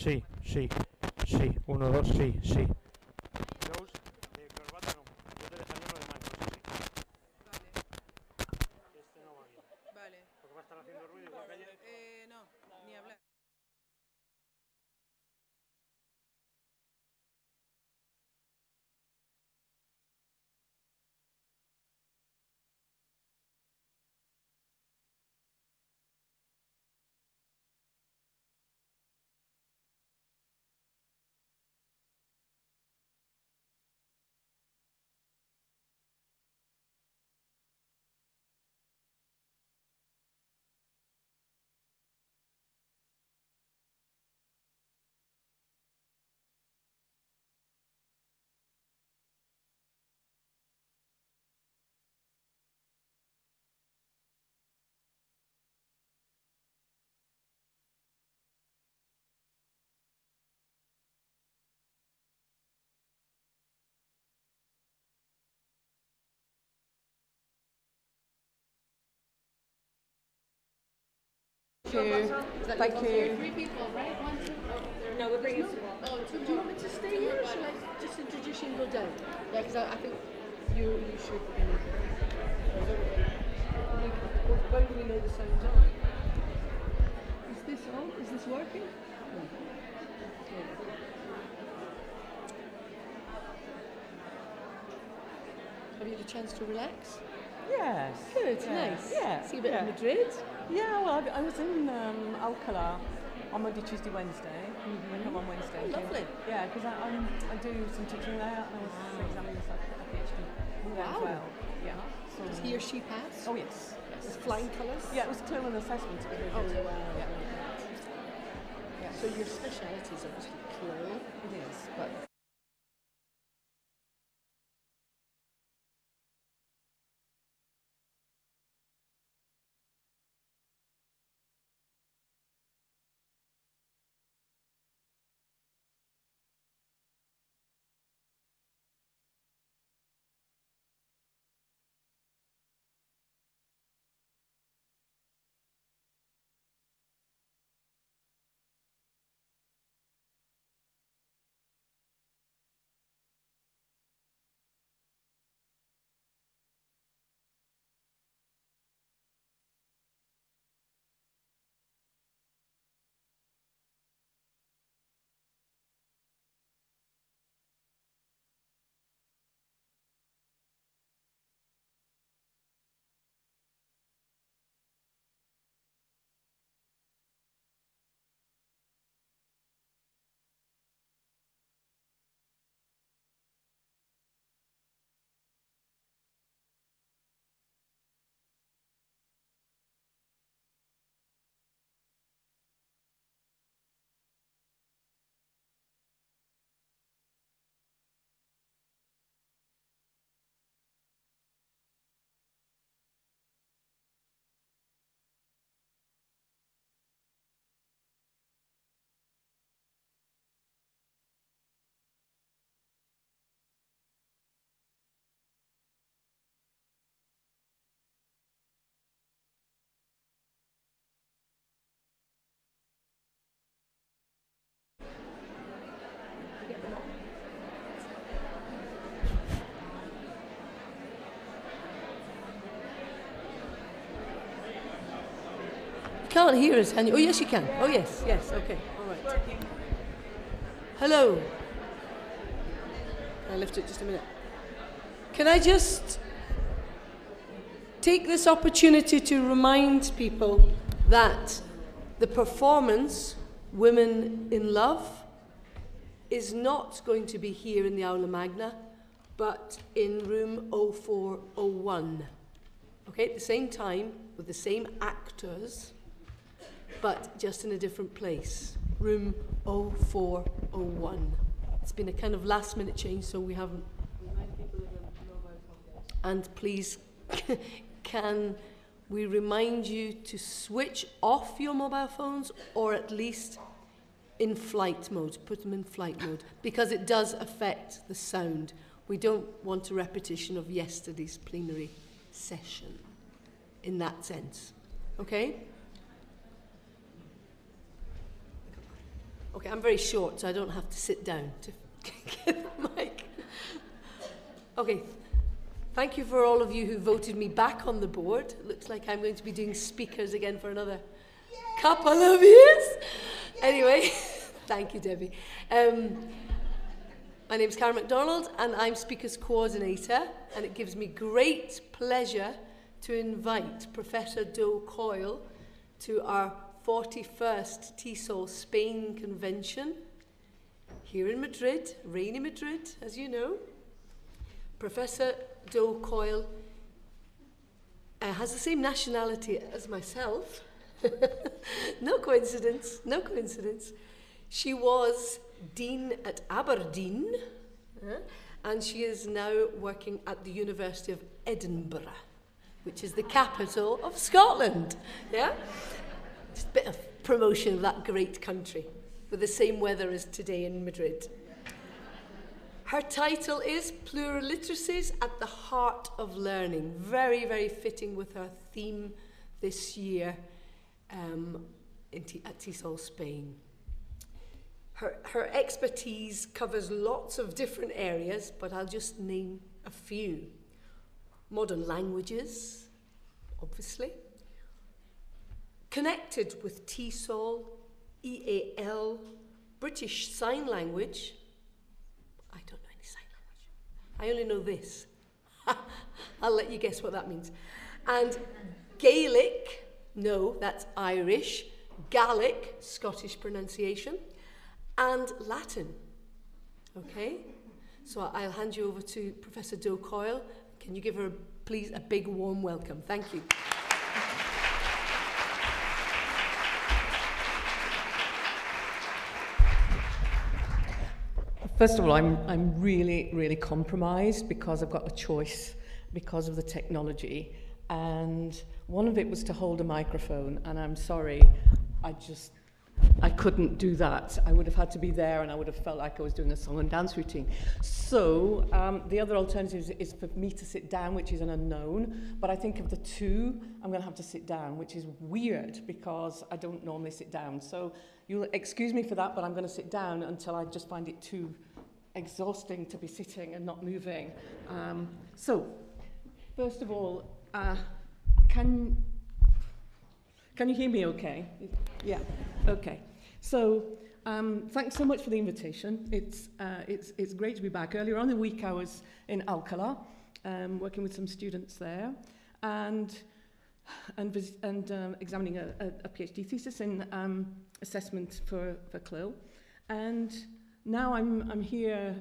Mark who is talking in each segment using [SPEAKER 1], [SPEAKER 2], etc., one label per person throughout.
[SPEAKER 1] Sí, sí, sí. 1, 2, sí, sí. Jones, de corbata no. Yo te dejaría uno de mango, sí.
[SPEAKER 2] Vale.
[SPEAKER 1] Este no va bien.
[SPEAKER 2] Vale.
[SPEAKER 1] Porque va a estar haciendo ruido igual que ayer.
[SPEAKER 2] No, ni hablar.
[SPEAKER 3] Thank you. Thank you.
[SPEAKER 2] 3 people, right? 1, 2.
[SPEAKER 3] No, we're bringing some more.
[SPEAKER 2] Oh, 2 more.
[SPEAKER 3] Do you want me to stay here or shall I just introduce you and go down? Yeah, because I think you should. When do we know the sound's on? Is this on? Is this working? No. Have you had a chance to relax?
[SPEAKER 4] Yes.
[SPEAKER 3] Good,
[SPEAKER 4] yeah.
[SPEAKER 3] nice.
[SPEAKER 4] Yeah.
[SPEAKER 3] See a bit
[SPEAKER 4] yeah.
[SPEAKER 3] of Madrid?
[SPEAKER 4] Yeah, well, I was in Alcalá on Monday, Tuesday, Wednesday. Went home on Wednesday.
[SPEAKER 3] Oh, lovely.
[SPEAKER 4] Yeah, because I do some teaching there, and I was examining this PhD there as well. Yeah. So,
[SPEAKER 3] Does he or she pass?
[SPEAKER 4] Oh yes. Yes.
[SPEAKER 3] With flying colours?
[SPEAKER 4] Yeah, it was clear on assessment.
[SPEAKER 3] Oh, wow.
[SPEAKER 4] Yeah.
[SPEAKER 3] Yeah. So your speciality is obviously Coyle.
[SPEAKER 4] It is, but.
[SPEAKER 3] Can't hear us, can you? Oh, yes, you can. Oh, yes, yes, okay, all right. Hello. Can I lift it just a minute? Can I just take this opportunity to remind people that the performance, Women in Love, is not going to be here in the Aula Magna, but in room 0401. Okay, at the same time, with the same actors, but just in a different place, room 0401. It's been a kind of last minute change, so we haven't. And please, can we remind you to switch off your mobile phones, or at least in flight mode, put them in flight mode, because it does affect the sound. We don't want a repetition of yesterday's plenary session in that sense. Okay? Okay, I'm very short, so I don't have to sit down to get the mic. Okay, thank you for all of you who voted me back on the board. It looks like I'm going to be doing speakers again for another couple of years. Anyway, thank you, Debbie. My name's Karen MacDonald, and I'm Speakers Coordinator, and it gives me great pleasure to invite Professor Coyle to our 41st TESOL-SPAIN Convention here in Madrid, rainy Madrid, as you know. Professor Coyle has the same nationality as myself. No coincidence, no coincidence. She was Dean at Aberdeen, and she is now working at the University of Edinburgh, which is the capital of Scotland. Yeah? Just a bit of promotion of that great country, with the same weather as today in Madrid. Her title is Pluriliteracies at the Heart of Learning. Very, very fitting with her theme this year at TESOL-SPAIN. Her expertise covers lots of different areas, but I'll just name a few. Modern languages, obviously. Connected with TESOL, EAL, British Sign Language. I don't know any sign language. I only know this. I'll let you guess what that means. And Gaelic, no, that's Irish. Gaelic, Scottish pronunciation. And Latin. Okay? So I'll hand you over to Professor Coyle. Can you give her, please, a big warm welcome? Thank you.
[SPEAKER 4] First of all, I'm really, really compromised because I've got a choice because of the technology. And one of it was to hold a microphone, and I'm sorry, I couldn't do that. I would have had to be there, and I would have felt like I was doing a song and dance routine. So the other alternative is for me to sit down, which is an unknown. But I think of the two, I'm going to have to sit down, which is weird because I don't normally sit down. So you'll excuse me for that, but I'm going to sit down until I just find it too exhausting to be sitting and not moving. So first of all, can you hear me okay? Yeah, okay. So thanks so much for the invitation. It's great to be back. Earlier on in the week I was in Alcalá, working with some students there and examining a PhD thesis in assessment for CLIL. And now I'm here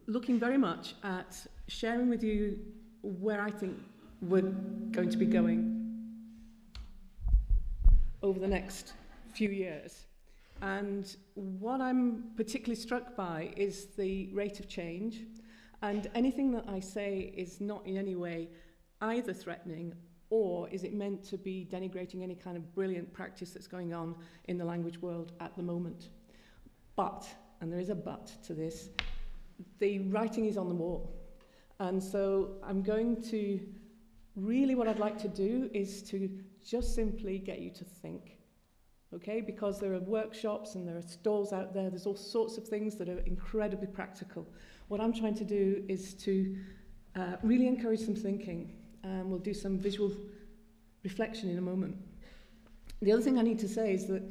[SPEAKER 4] looking very much at sharing with you where I think we're going to be going over the next few years. And what I'm particularly struck by is the rate of change, and anything that I say is not in any way either threatening or is it meant to be denigrating any kind of brilliant practice that's going on in the language world at the moment. But, and there is a but to this, the writing is on the wall. And so I'm going to, really what I'd like to do is to just simply get you to think, okay? Because there are workshops and there are stalls out there, there's all sorts of things that are incredibly practical. What I'm trying to do is to really encourage some thinking. We'll do some visual reflection in a moment. The other thing I need to say is that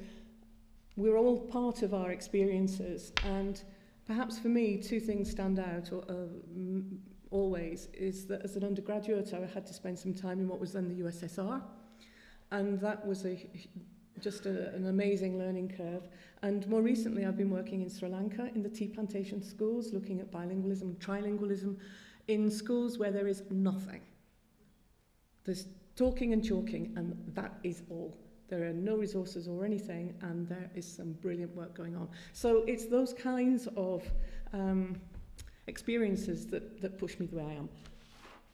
[SPEAKER 4] we're all part of our experiences, and perhaps for me, two things stand out always, is that as an undergraduate, I had to spend some time in what was then the USSR, and that was just an amazing learning curve. And more recently, I've been working in Sri Lanka in the tea plantation schools, looking at bilingualism and trilingualism in schools where there is nothing. There's talking and chalking, and that is all. There are no resources or anything, and there is some brilliant work going on. So it's those kinds of experiences that push me the way I am.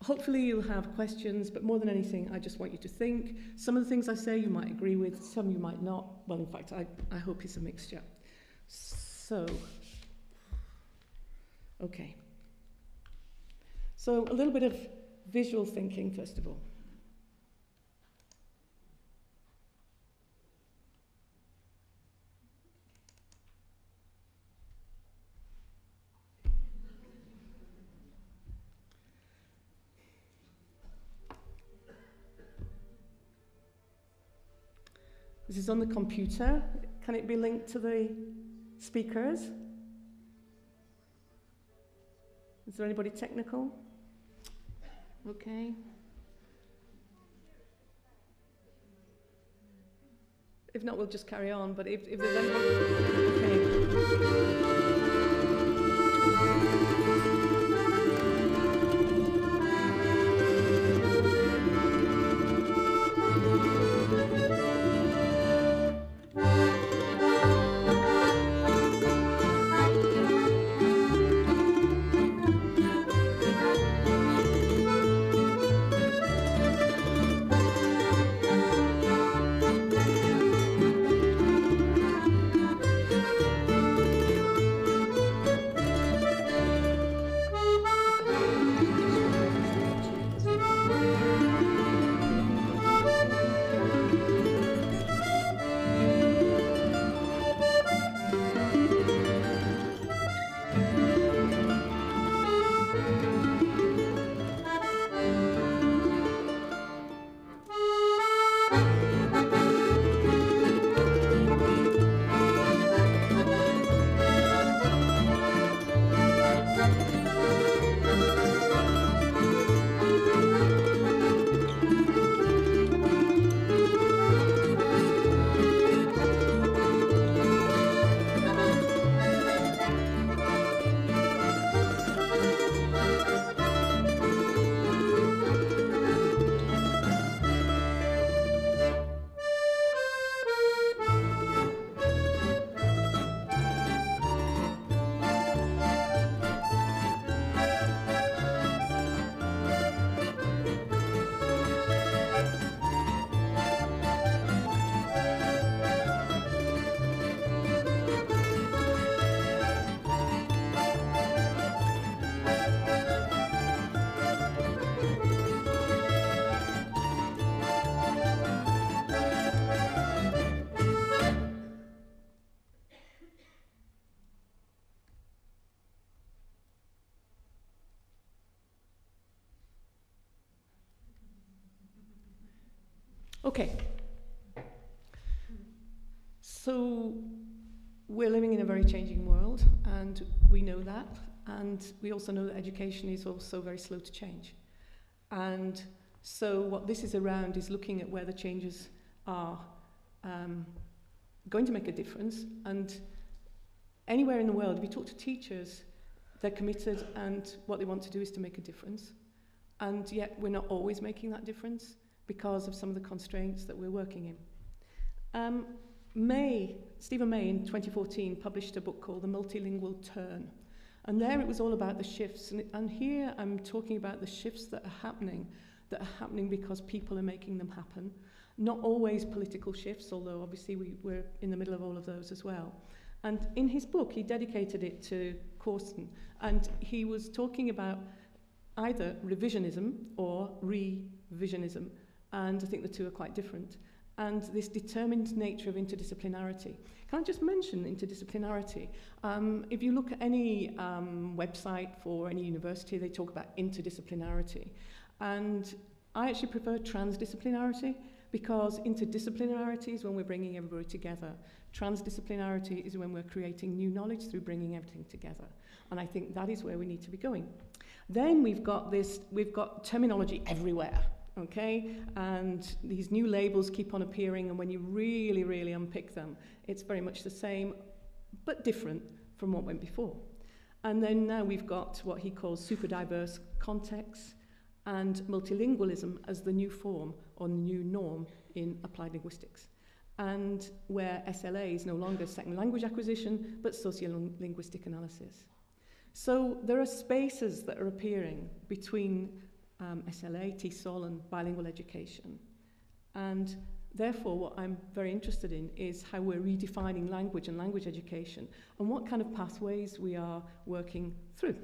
[SPEAKER 4] Hopefully you'll have questions, but more than anything, I just want you to think. Some of the things I say you might agree with, some you might not. Well, in fact, I hope it's a mixture. So, okay. So a little bit of visual thinking, first of all. This is on the computer. Can it be linked to the speakers? Is there anybody technical? Okay. If not, we'll just carry on, but if there's anybody... Okay. Okay. So we're living in a very changing world, and we know that. And we also know that education is also very slow to change. And so what this is around is looking at where the changes are going to make a difference. And anywhere in the world, if you talk to teachers, they're committed, and what they want to do is to make a difference. And yet we're not always making that difference because of some of the constraints that we're working in. Stephen May in 2014 published a book called The Multilingual Turn. And there it was all about the shifts. And here I'm talking about the shifts that are happening because people are making them happen. Not always political shifts, although obviously we're in the middle of all of those as well. And in his book, he dedicated it to Corson. And he was talking about either revisionism or revisionism. And I think the two are quite different. And this determined nature of interdisciplinarity. Can I just mention interdisciplinarity? If you look at any website for any university, they talk about interdisciplinarity. And I actually prefer transdisciplinarity, because interdisciplinarity is when we're bringing everybody together. Transdisciplinarity is when we're creating new knowledge through bringing everything together. And I think that is where we need to be going. Then we've got terminology everywhere. Okay, and these new labels keep on appearing, and when you really, really unpick them, it's very much the same, but different from what went before. And then now we've got what he calls super diverse contexts and multilingualism as the new form or new norm in applied linguistics. And where SLA is no longer second language acquisition, but sociolinguistic analysis. So there are spaces that are appearing between SLA, TESOL, and bilingual education. And therefore, what I'm very interested in is how we're redefining language and language education, and what kind of pathways we are working through.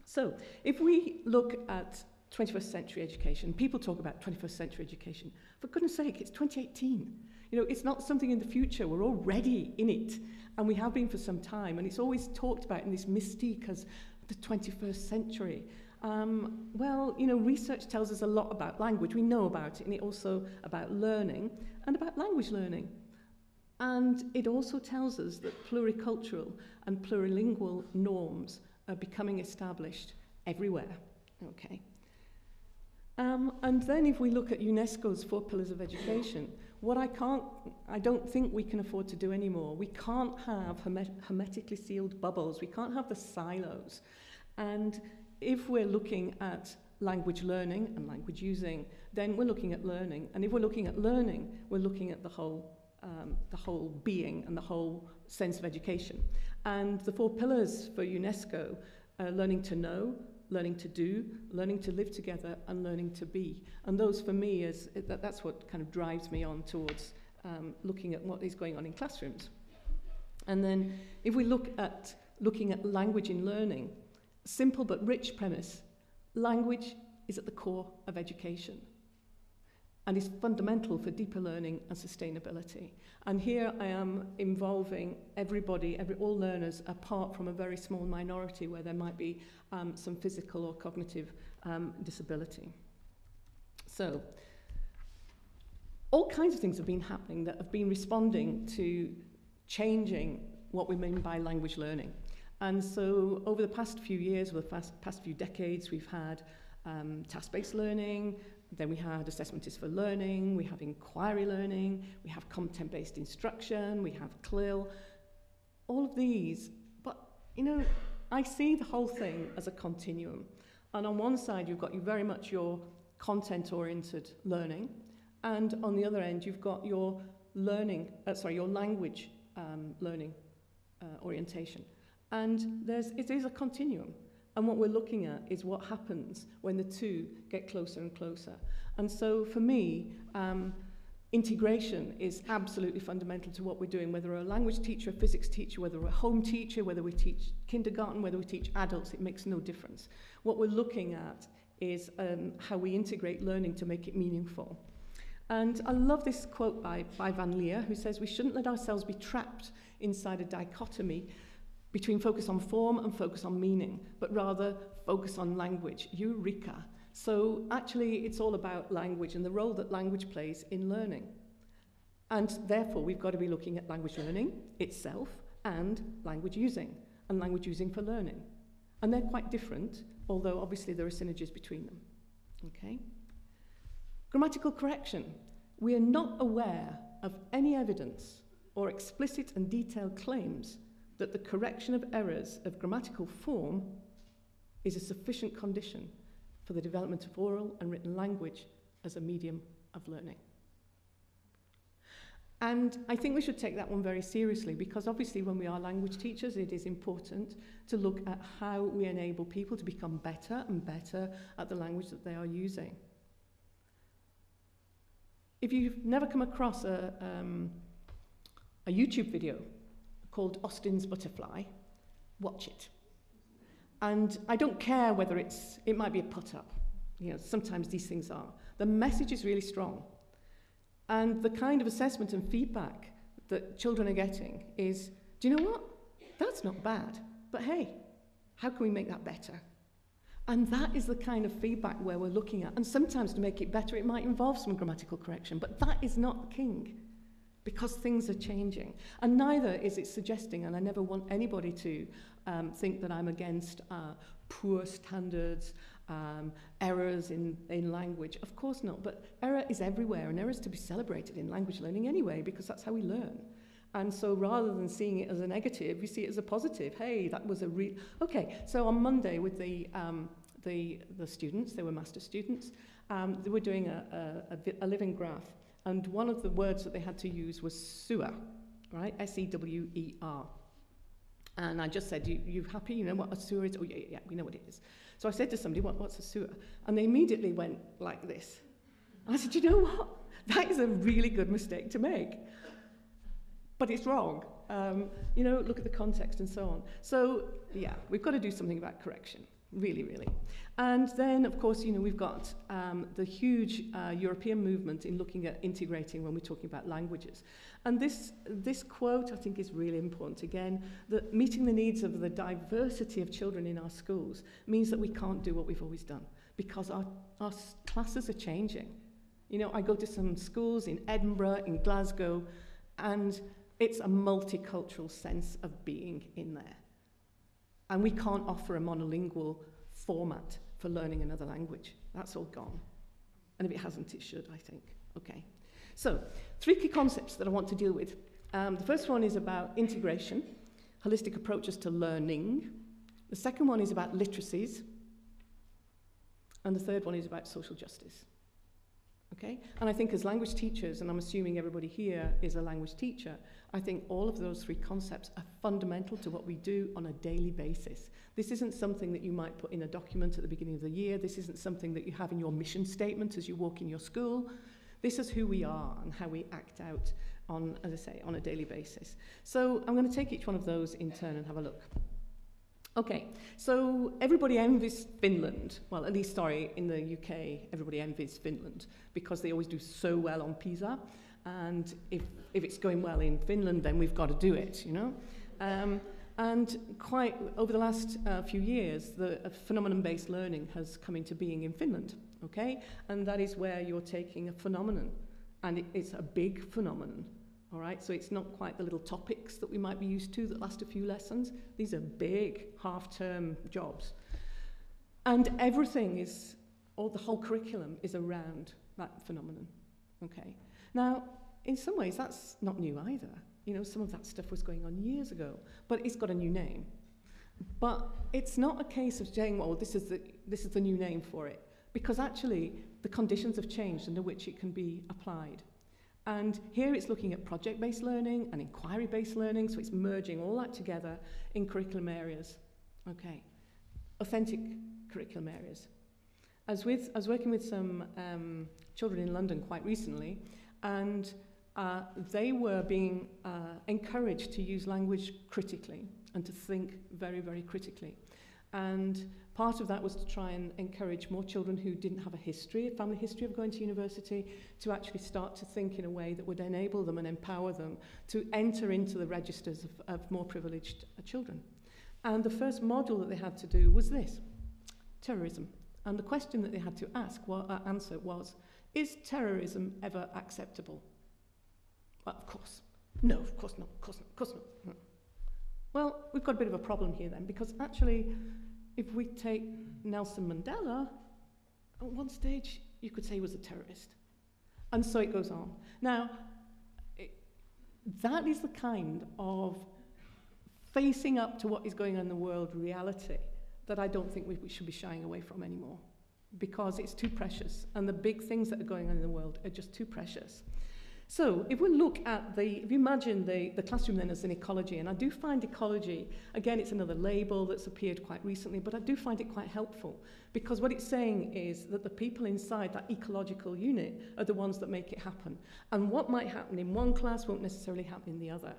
[SPEAKER 4] So, if we look at 21st century education, people talk about 21st century education. For goodness sake, it's 2018. You know, it's not something in the future. We're already in it, and we have been for some time, and it's always talked about in this mystique as the 21st century. Well, you know, research tells us a lot about language. We know about it, and it also about learning and about language learning. And it also tells us that pluricultural and plurilingual norms are becoming established everywhere, okay? And then if we look at UNESCO's 4 pillars of education, what I don't think we can afford to do anymore. We can't have hermetically sealed bubbles. We can't have the silos. And if we're looking at language learning and language using, then we're looking at learning. And if we're looking at learning, we're looking at the whole being and the whole sense of education. And the 4 pillars for UNESCO are learning to know, learning to do, learning to live together, and learning to be. And those, for me, that's what kind of drives me on towards looking at what is going on in classrooms. And then if we look at looking at language in learning, simple but rich premise, language is at the core of education and is fundamental for deeper learning and sustainability. And here I am involving everybody, all learners, apart from a very small minority where there might be some physical or cognitive disability. So, all kinds of things have been happening that have been responding to changing what we mean by language learning. And so, over the past few years, or the past few decades, we've had task-based learning, then we had assessment is for learning, we have inquiry learning, we have content-based instruction, we have CLIL, all of these. But, you know, I see the whole thing as a continuum. And on one side, you've got very much your content-oriented learning, and on the other end, you've got your your language learning orientation. And it is a continuum. And what we're looking at is what happens when the two get closer and closer. And so for me, integration is absolutely fundamental to what we're doing, whether we're a language teacher, a physics teacher, whether we're a home teacher, whether we teach kindergarten, whether we teach adults, it makes no difference. What we're looking at is how we integrate learning to make it meaningful. And I love this quote by Van Leer, who says, "We shouldn't let ourselves be trapped inside a dichotomy between focus on form and focus on meaning, but rather focus on language." Eureka. So actually, it's all about language and the role that language plays in learning. And therefore, we've got to be looking at language learning itself and language using for learning. And they're quite different, although obviously there are synergies between them. Okay? Grammatical correction. We are not aware of any evidence or explicit and detailed claims that the correction of errors of grammatical form is a sufficient condition for the development of oral and written language as a medium of learning. And I think we should take that one very seriously, because obviously when we are language teachers, it is important to look at how we enable people to become better and better at the language that they are using. If you've never come across a YouTube video called Austin's Butterfly, watch it. And I don't care whether it might be a put-up. You know, sometimes these things are. The message is really strong. And the kind of assessment and feedback that children are getting is, do you know what? That's not bad. But hey, how can we make that better? And that is the kind of feedback where we're looking at. And sometimes to make it better, it might involve some grammatical correction. But that is not the king, because things are changing. And neither is it suggesting, and I never want anybody to think that I'm against poor standards, errors in language. Of course not, but error is everywhere, and error is to be celebrated in language learning anyway, because that's how we learn. And so rather than seeing it as a negative, we see it as a positive. Hey, that was a okay, so on Monday with the students, they were master students, they were doing a living graph. And one of the words that they had to use was sewer, right? S-E-W-E-R. And I just said, you happy? You know what a sewer is? Oh, yeah, we know what it is. So I said to somebody, what's a sewer? And they immediately went like this. And I said, you know what? That is a really good mistake to make. But it's wrong. You know, look at the context and so on. So, yeah, we've got to do something about correction. really, really. And then, of course, we've got the huge European movement in looking at integrating when we're talking about languages. And this quote, I think, is really important. Again, that meeting the needs of the diversity of children in our schools means that we can't do what we've always done, because our classes are changing. I go to some schools in Edinburgh, in Glasgow, and it's a multicultural sense of being in there. And we can't offer a monolingual format for learning another language. That's all gone. And if it hasn't, it should, I think. Okay. So, 3 key concepts that I want to deal with. The first one is about integration, holistic approaches to learning. The second one is about literacies. And the third one is about social justice. Okay? And I think as language teachers, and I'm assuming everybody here is a language teacher, I think all of those 3 concepts are fundamental to what we do on a daily basis. This isn't something that you might put in a document at the beginning of the year. This isn't something that you have in your mission statement as you walk in your school. This is who we are and how we act out on, as I say, on a daily basis. So I'm going to take each one of those in turn and have a look. Okay, so everybody envies Finland. Well, at least, sorry, in the UK, everybody envies Finland because they always do so well on PISA. And if it's going well in Finland, then we've got to do it, And quite over the last few years, the phenomenon-based learning has come into being in Finland, okay? And that is where you're taking a phenomenon, and it's a big phenomenon. All right, so it's not quite the little topics that we might be used to that last a few lessons. These are big half-term jobs. And everything is, or the whole curriculum is around that phenomenon, okay? Now, in some ways, that's not new either. Some of that stuff was going on years ago, but it's got a new name. But it's not a case of saying, well, this is the new name for it, because actually the conditions have changed under which it can be applied. And here it's looking at project-based learning and inquiry-based learning, so it's merging all that together in curriculum areas. Okay, authentic curriculum areas. I was working with some children in London quite recently, and they were being encouraged to use language critically and to think very, very critically. And part of that was to try and encourage more children who didn't have a family history of going to university, to actually start to think in a way that would enable them and empower them to enter into the registers of more privileged children. And the first module that they had to do was this, terrorism. And the question that they had to answer was, is terrorism ever acceptable? Well, of course. No, of course not, of course not, of course not. Well, we've got a bit of a problem here then, because actually, if we take Nelson Mandela, at one stage, you could say he was a terrorist. And so it goes on. Now, that is the kind of facing up to what is going on in the world reality that I don't think we should be shying away from anymore, because it's too precious, and the big things that are going on in the world are just too precious. So if we look at if you imagine the classroom then as an ecology, and I do find ecology, again, it's another label that's appeared quite recently, but I do find it quite helpful, because what it's saying is that the people inside that ecological unit are the ones that make it happen. And what might happen in one class won't necessarily happen in the other.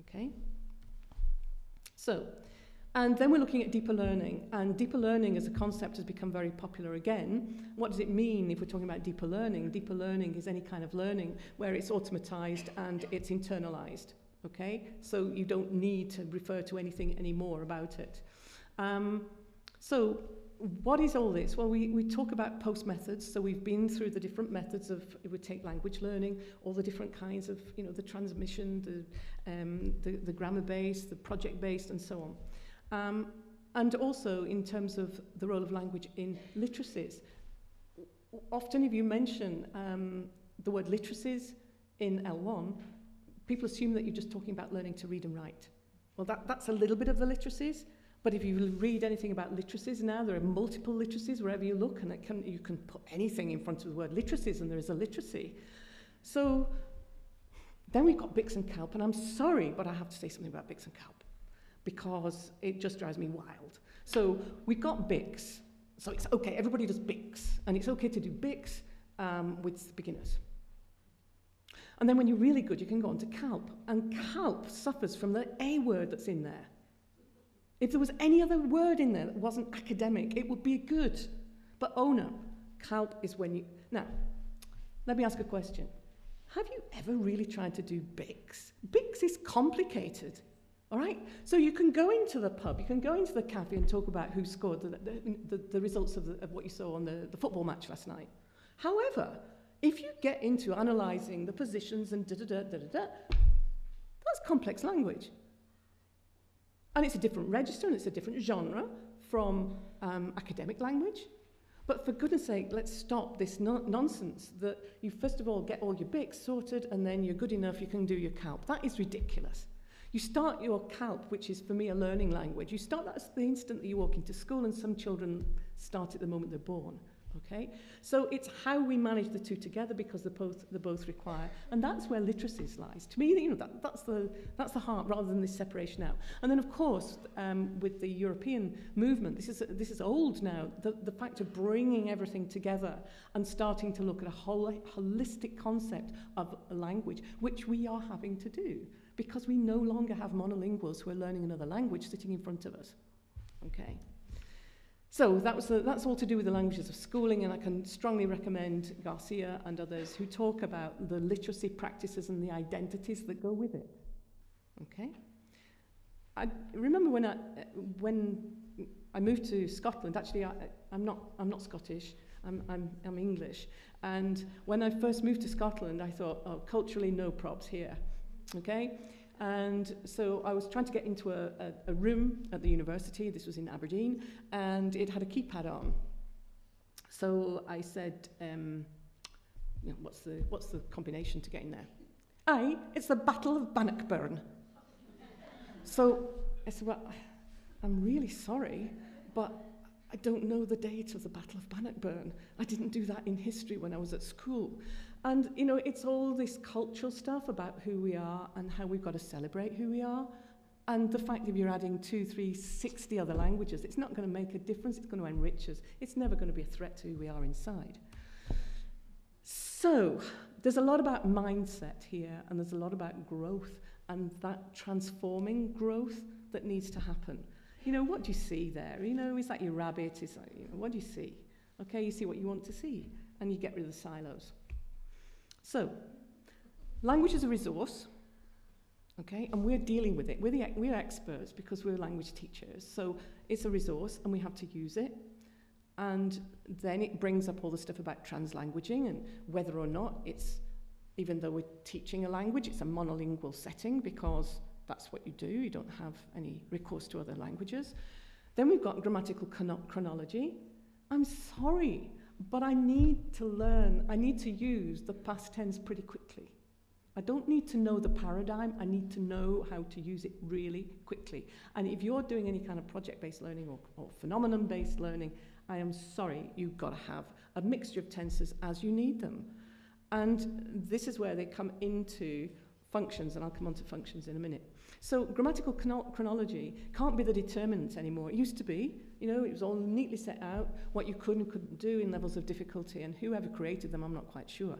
[SPEAKER 4] Okay? So, and then we're looking at deeper learning, and deeper learning as a concept has become very popular again. What does it mean if we're talking about deeper learning? Deeper learning is any kind of learning where it's automatized and it's internalized, okay? So you don't need to refer to anything anymore about it. So what is all this? Well, we talk about post methods, so we've been through the different methods of, if we take language learning, all the different kinds of, the transmission, the grammar-based, the project-based, and so on. And also in terms of the role of language in literacies. Often if you mention the word literacies in L1, people assume that you're just talking about learning to read and write. Well, that's a little bit of the literacies, but if you read anything about literacies now, there are multiple literacies wherever you look, and you can put anything in front of the word literacies and there is a literacy. So then we've got BICS and CALP, and I'm sorry, but I have to say something about BICS and CALP, because it just drives me wild. So we've got BICS, so it's okay, everybody does BICS, and it's okay to do BICS with beginners. And then when you're really good, you can go on to CALP, and CALP suffers from the A word that's in there. If there was any other word in there that wasn't academic, it would be good. But oh no, CALP is when you... Now, let me ask a question. Have you ever really tried to do BICS? BICS is complicated, all right? So you can go into the pub, you can go into the cafe and talk about who scored the results of what you saw on the football match last night. However, if you get into analysing the positions and that's complex language. And it's a different register and it's a different genre from academic language. But for goodness sake, let's stop this nonsense that you first of all get all your BICs sorted and then you're good enough, you can do your CALP. That is ridiculous. You start your CALP, which is for me a learning language, you start that the instant that you walk into school, and some children start it the moment they're born. Okay? So it's how we manage the two together, because they both require, and that's where literacies lies. To me, you know, that's the heart, rather than this separation out. And then, of course, with the European movement, this is old now. The fact of bringing everything together and starting to look at a holistic concept of a language, which we are having to do, because we no longer have monolinguals who are learning another language sitting in front of us. Okay. So that's all to do with the languages of schooling, and I can strongly recommend Garcia and others who talk about the literacy practices and the identities that go with it. Okay? I remember when I moved to Scotland. Actually, I'm not Scottish. I'm English. And when I first moved to Scotland, I thought, oh, culturally, no props here. Okay? And so I was trying to get into a room at the university. This was in Aberdeen, and it had a keypad on. So I said, you know, what's the combination to get in there? Aye, it's the Battle of Bannockburn. So I said, well, I'm really sorry, but I don't know the date of the Battle of Bannockburn. I didn't do that in history when I was at school. And, you know, it's all this cultural stuff about who we are and how we've got to celebrate who we are. And the fact that you're adding 2, 3, 60 other languages, it's not going to make a difference. It's going to enrich us. It's never going to be a threat to who we are inside. So there's a lot about mindset here, and there's a lot about growth and that transforming growth that needs to happen. You know, what do you see there? You know, is that your rabbit? Is that, you know, what do you see? Okay, you see what you want to see, and you get rid of the silos. So, language is a resource, okay, and we're dealing with it. We're experts because we're language teachers. So it's a resource, and we have to use it. And then it brings up all the stuff about translanguaging and whether or not it's, even though we're teaching a language, it's a monolingual setting, because that's what you do. You don't have any recourse to other languages. Then we've got grammatical chronology. I'm sorry, but I need to learn, I need to use the past tense pretty quickly. I don't need to know the paradigm, I need to know how to use it really quickly. And if you're doing any kind of project-based learning or phenomenon-based learning, I am sorry, you've got to have a mixture of tenses as you need them. And this is where they come into functions, and I'll come on to functions in a minute. So grammatical chronology can't be the determinant anymore. It used to be, you know, it was all neatly set out, what you could and couldn't do in levels of difficulty, and whoever created them, I'm not quite sure.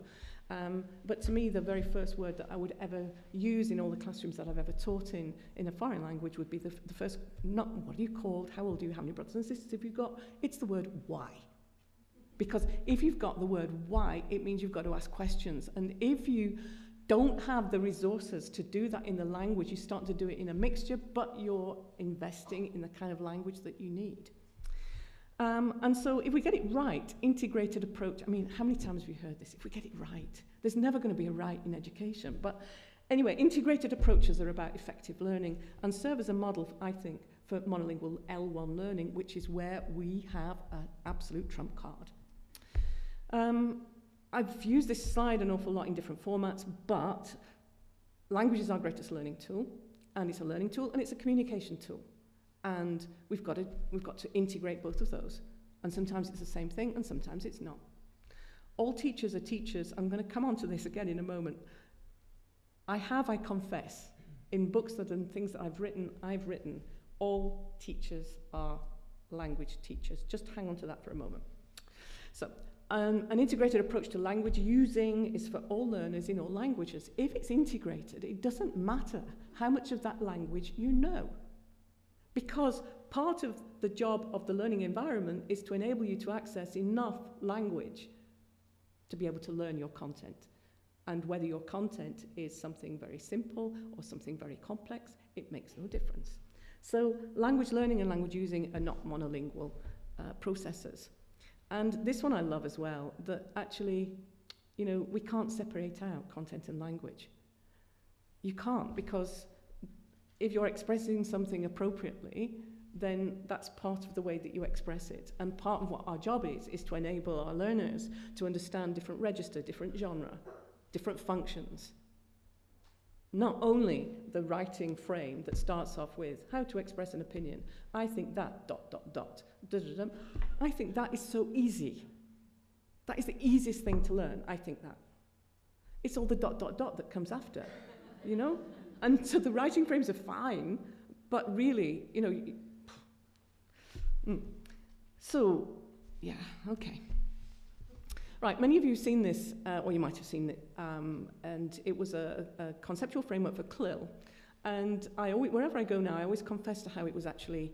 [SPEAKER 4] But to me, the very first word that I would ever use in all the classrooms that I've ever taught in a foreign language would be the first, not what are you called, how old are you, how many brothers and sisters have you got? It's the word why. Because if you've got the word why, it means you've got to ask questions. And if you don't have the resources to do that in the language, you start to do it in a mixture, but you're investing in the kind of language that you need. And so if we get it right, integrated approach, I mean, how many times have you heard this? If we get it right, there's never going to be a right in education. But anyway, integrated approaches are about effective learning and serve as a model, I think, for monolingual L1 learning, which is where we have an absolute trump card. I've used this slide an awful lot in different formats, but language is our greatest learning tool, and it's a learning tool, and it's a communication tool. And we've got to integrate both of those. And sometimes it's the same thing, and sometimes it's not. All teachers are teachers. I'm going to come on to this again in a moment. I confess, in books and things that I've written, all teachers are language teachers. Just hang on to that for a moment. So, an integrated approach to language using is for all learners in all languages. If it's integrated, it doesn't matter how much of that language you know, Because part of the job of the learning environment is to enable you to access enough language to be able to learn your content. And whether your content is something very simple or something very complex, it makes no difference. So language learning and language using are not monolingual processes. And this one I love as well, that actually, you know, we can't separate out content and language. You can't, because if you're expressing something appropriately, then that's part of the way that you express it. And part of what our job is to enable our learners to understand different register, different genre, different functions. Not only the writing frame that starts off with how to express an opinion. I think that ... I think that is so easy. That is the easiest thing to learn, I think that. It's all the ... that comes after, you know? And so the writing frames are fine, but really, you know, So, yeah, okay. Right, many of you have seen this, or you might have seen it, and it was a conceptual framework for CLIL. And wherever I go now, I always confess to how it was actually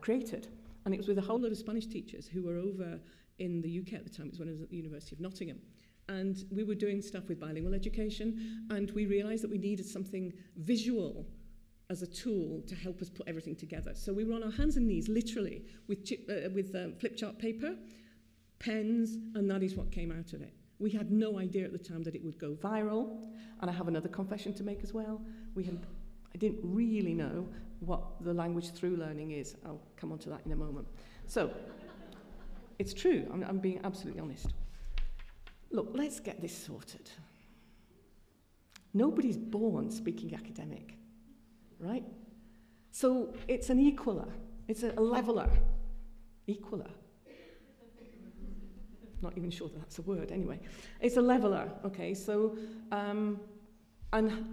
[SPEAKER 4] created. And it was with a whole lot of Spanish teachers who were over in the UK at the time. It was when I was at the University of Nottingham. And we were doing stuff with bilingual education, and we realized that we needed something visual as a tool to help us put everything together. So we were on our hands and knees, literally, with flip chart paper, pens, and that is what came out of it. We had no idea at the time that it would go viral, and I have another confession to make as well. I didn't really know what the language through learning is. I'll come on to that in a moment. So, it's true, I'm being absolutely honest. Look, let's get this sorted. Nobody's born speaking academic, right? So it's an equaler, it's a leveler. Equaler. Not even sure that that's a word, anyway. It's a leveler, okay? So, and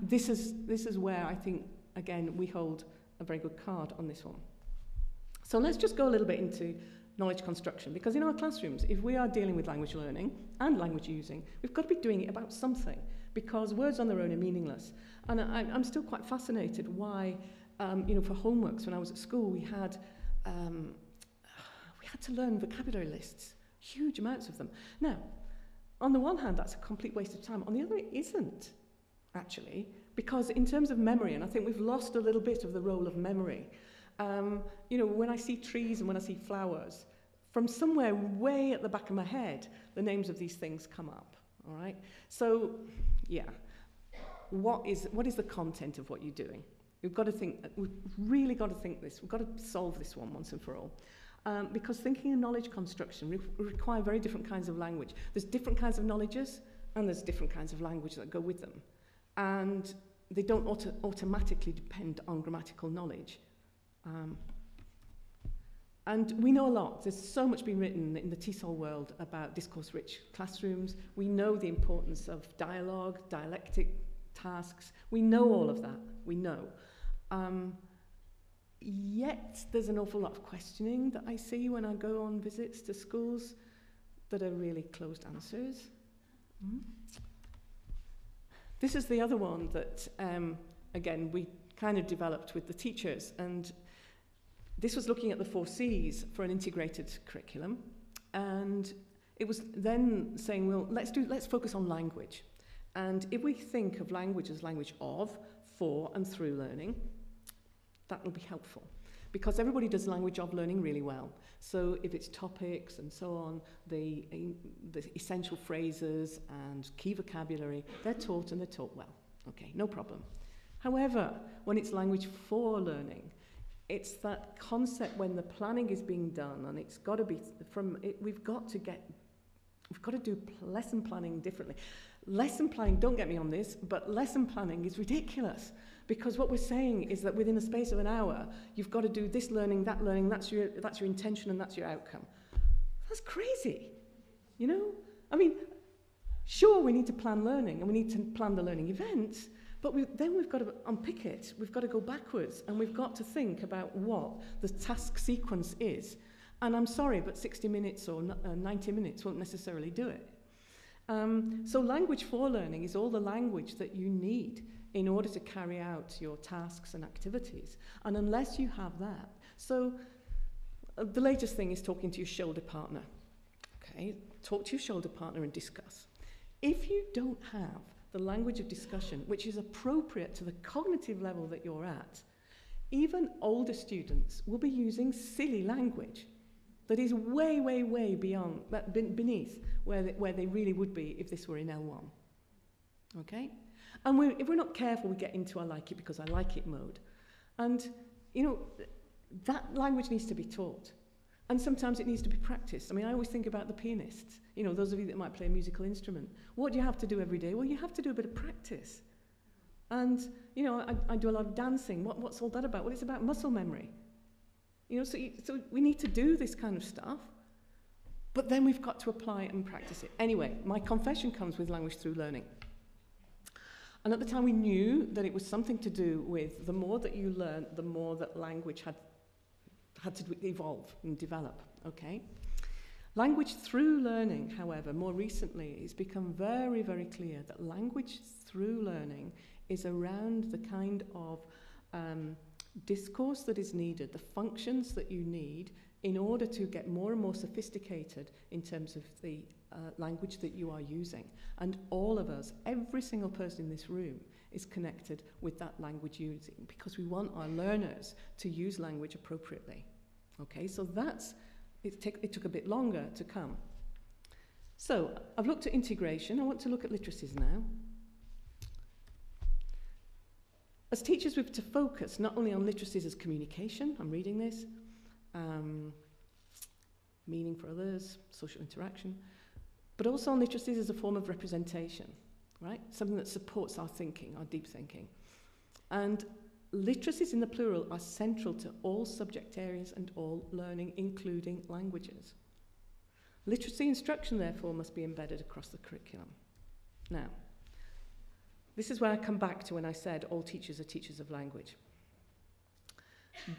[SPEAKER 4] this is where I think, again, we hold a very good card on this one. So let's just go a little bit into knowledge construction, because in our classrooms, if we are dealing with language learning and language using, we've got to be doing it about something, because words on their own are meaningless. And I'm still quite fascinated why, you know, for homeworks when I was at school, we had to learn vocabulary lists, huge amounts of them. Now, on the one hand, that's a complete waste of time. On the other, it isn't, actually, because in terms of memory, and I think we've lost a little bit of the role of memory. You know, when I see trees and when I see flowers, from somewhere way at the back of my head, the names of these things come up, all right? So, yeah, what is the content of what you're doing? We've really got to think this. We've got to solve this one once and for all. Because thinking of knowledge construction require very different kinds of language. There's different kinds of knowledges, and there's different kinds of language that go with them. And they don't automatically depend on grammatical knowledge. And we know a lot. There's so much been written in the TESOL world about discourse-rich classrooms. We know the importance of dialogue, dialectic tasks. We know all of that. We know. Yet there's an awful lot of questioning that I see when I go on visits to schools that are really closed answers. This is the other one that, again, we kind of developed with the teachers, and this was looking at the 4 C's for an integrated curriculum, and it was then saying, well, let's focus on language. And if we think of language as language of, for, and through learning, that will be helpful, because everybody does language of learning really well. So if it's topics and so on, the essential phrases and key vocabulary, they're taught and they're taught well. Okay, no problem. However, when it's language for learning, it's that concept when the planning is being done, and it's got to be we've got to do lesson planning differently. Lesson planning, don't get me on this, but lesson planning is ridiculous, because what we're saying is that within the space of an hour, you've got to do this learning, that's your intention, and that's your outcome. That's crazy, you know? I mean, sure, we need to plan learning, and we need to plan the learning events, but then we've got to unpick it. We've got to go backwards, and we've got to think about what the task sequence is. And I'm sorry, but 60 minutes or 90 minutes won't necessarily do it. So language for learning is all the language that you need in order to carry out your tasks and activities. And unless you have that, so the latest thing is talking to your shoulder partner. Okay, talk to your shoulder partner and discuss. If you don't have the language of discussion, which is appropriate to the cognitive level that you're at, even older students will be using silly language that is way, way, way beyond, beneath where they really would be if this were in L1. Okay? And if we're not careful, we get into I like it because I like it mode. And, you know, that language needs to be taught. And sometimes it needs to be practiced. I mean, I always think about the pianists. You know, those of you that might play a musical instrument. What do you have to do every day? Well, you have to do a bit of practice. And, you know, I do a lot of dancing. What's all that about? Well, it's about muscle memory. You know, so we need to do this kind of stuff. But then we've got to apply it and practice it. Anyway, my confession comes with language through learning. And at the time we knew that it was something to do with the more that you learn, the more that language had to evolve and develop, okay? Language through learning, however, more recently, it's become very, very clear that language through learning is around the kind of discourse that is needed, the functions that you need in order to get more and more sophisticated in terms of the language that you are using. And all of us, every single person in this room, is connected with that language using because we want our learners to use language appropriately. Okay, so it took a bit longer to come. So I've looked at integration. I want to look at literacies now. As teachers, we have to focus not only on literacies as communication, I'm reading this, meaning for others, social interaction, but also on literacies as a form of representation, right? Something that supports our thinking, our deep thinking. And literacies in the plural are central to all subject areas and all learning, including languages. Literacy instruction, therefore, must be embedded across the curriculum. Now, this is where I come back to when I said all teachers are teachers of language.